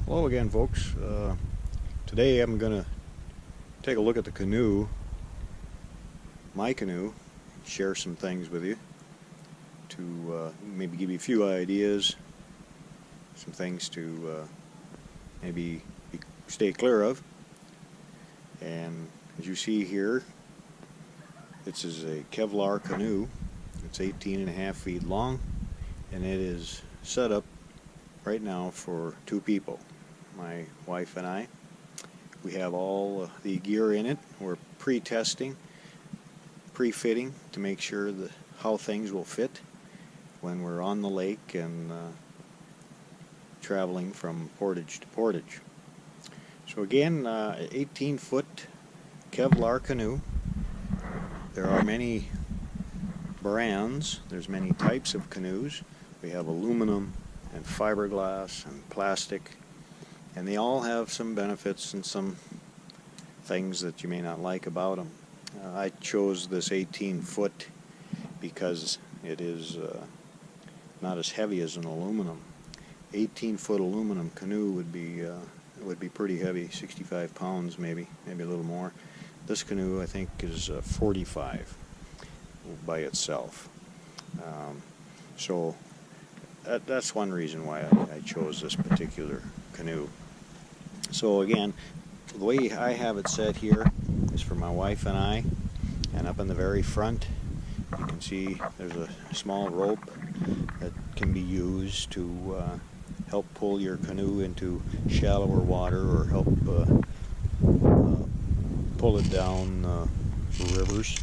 Hello again, folks. Today I'm going to take a look at the canoe, my canoe, share some things with you to maybe give you a few ideas, some things to maybe stay clear of. And as you see here, this is a Kevlar canoe. It's 18.5 feet long, and it is set up right now for two people. My wife and I. We have all the gear in it. We're pre-testing, pre-fitting to make sure that how things will fit when we're on the lake and traveling from portage to portage. So again, 18-foot Kevlar canoe. There are many brands. There's many types of canoes. We have aluminum and fiberglass and plastic. And they all have some benefits and some things that you may not like about them. I chose this 18-foot because it is not as heavy as an aluminum. 18-foot aluminum canoe would be pretty heavy, 65 pounds maybe a little more. This canoe I think is 45 by itself. So that's one reason why I chose this particular canoe. So again, the way I have it set here is for my wife and I, and up in the very front you can see there's a small rope that can be used to help pull your canoe into shallower water or help pull it down rivers.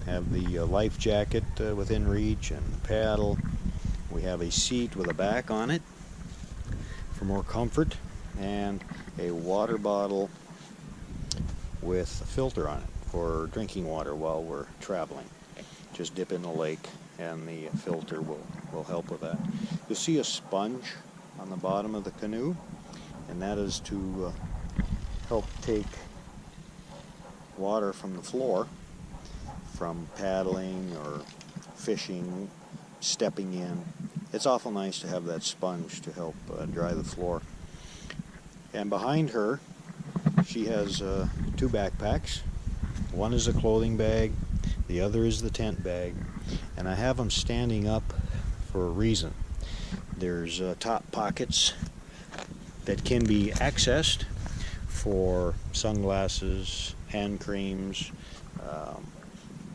Have the life jacket within reach and paddle. We have a seat with a back on it for more comfort, and a water bottle with a filter on it for drinking water while we're traveling. Just dip in the lake and the filter will help with that. You'll see a sponge on the bottom of the canoe, and that is to help take water from the floor from paddling or fishing, stepping in. It's awful nice to have that sponge to help dry the floor. And behind her, she has two backpacks. One is a clothing bag, the other is the tent bag, and I have them standing up for a reason. There's top pockets that can be accessed for sunglasses, hand creams,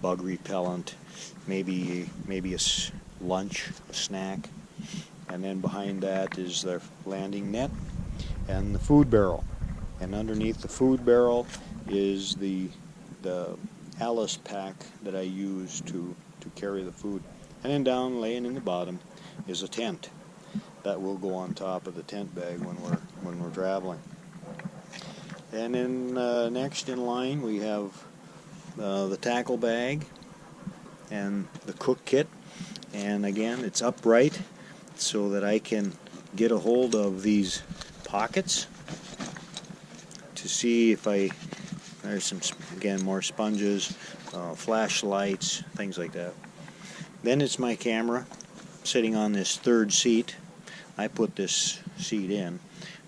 bug repellent, maybe a lunch, a snack, and then behind that is their landing net and the food barrel, and underneath the food barrel is the Alice pack that I use to carry the food, and then down laying in the bottom is a tent that will go on top of the tent bag when we're traveling. And then next in line we have the tackle bag and the cook kit, and again it's upright so that I can get a hold of these pockets to see if there's some, again, more sponges, flashlights, things like that. Then it's my camera sitting on this third seat. I put this seat in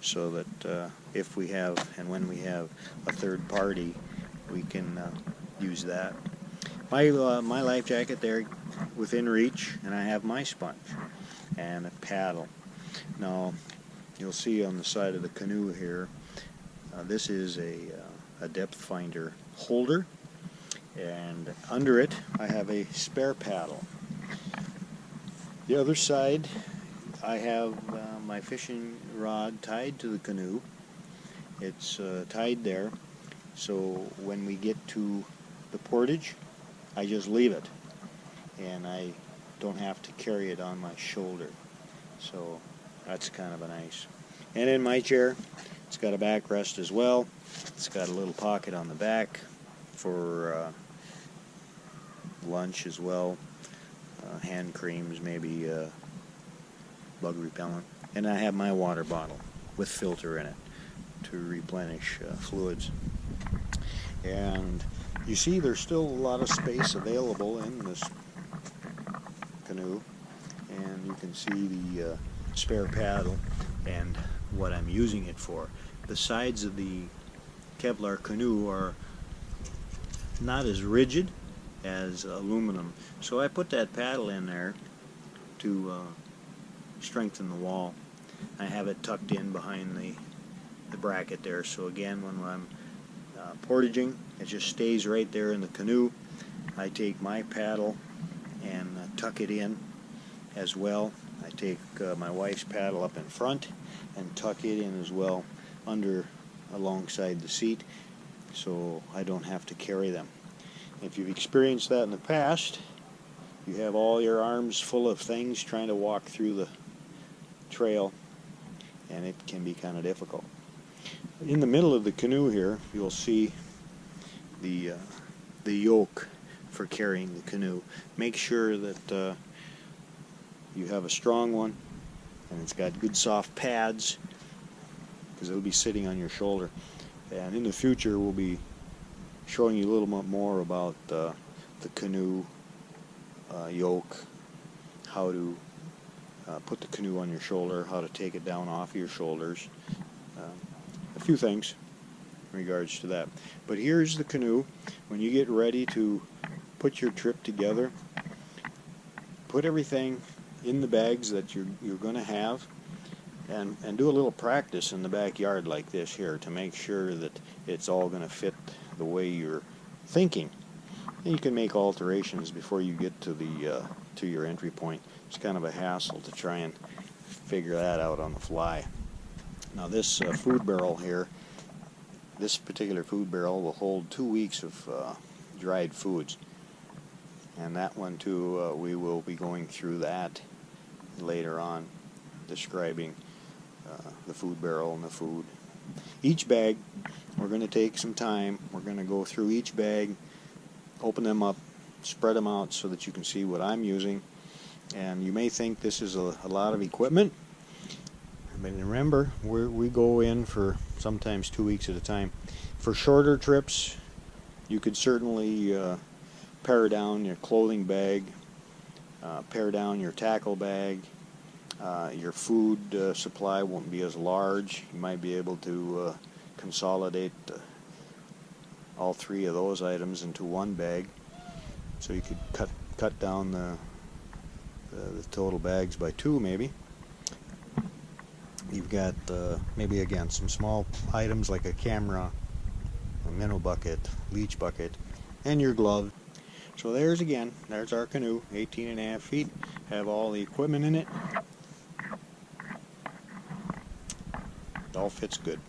so that if we have and when we have a third party, we can use that. My life jacket there within reach, and I have my sponge and a paddle. Now you'll see on the side of the canoe here, this is a depth finder holder, and under it I have a spare paddle. The other side I have my fishing rod tied to the canoe. It's tied there, so when we get to the portage I just leave it and I don't have to carry it on my shoulder, so that's kind of a nice. And in my chair, it's got a backrest as well. It's got a little pocket on the back for lunch as well, hand creams, maybe bug repellent. And I have my water bottle with filter in it to replenish fluids. And you see there's still a lot of space available in this canoe, and you can see the spare paddle and what I'm using it for. The sides of the Kevlar canoe are not as rigid as aluminum, so I put that paddle in there to strengthen the wall. I have it tucked in behind the bracket there, so again, when I'm portaging, it just stays right there in the canoe. I take my paddle and tuck it in as well. I take my wife's paddle up in front and tuck it in as well alongside the seat, so I don't have to carry them. If you've experienced that in the past, you have all your arms full of things trying to walk through the trail, and it can be kind of difficult. In the middle of the canoe here, you'll see the yoke for carrying the canoe. Make sure that you have a strong one, and it's got good soft pads, because it'll be sitting on your shoulder. And in the future, we'll be showing you a little bit more about the canoe yoke, how to put the canoe on your shoulder, how to take it down off your shoulders, a few things in regards to that. But here's the canoe. When you get ready to put your trip together, put everything in the bags that you're going to have, and do a little practice in the backyard like this here to make sure that it's all going to fit the way you're thinking. And you can make alterations before you get to your entry point. It's kind of a hassle to try and figure that out on the fly. Now this food barrel here, this particular food barrel will hold 2 weeks of dried foods, and that one too, we will be going through that later on, describing the food barrel and the food. Each bag, we're going to take some time. We're going to go through each bag, open them up, spread them out so that you can see what I'm using. And you may think this is a lot of equipment, but remember, we go in for sometimes 2 weeks at a time. For shorter trips, you could certainly pare down your clothing bag, pare down your tackle bag. Your food supply won't be as large. You might be able to consolidate all 3 of those items into one bag, so you could cut down the total bags by 2 maybe. You've got maybe again some small items like a camera, a minnow bucket, leech bucket, and your glove. So there's our canoe, 18.5 feet, have all the equipment in it. It all fits good.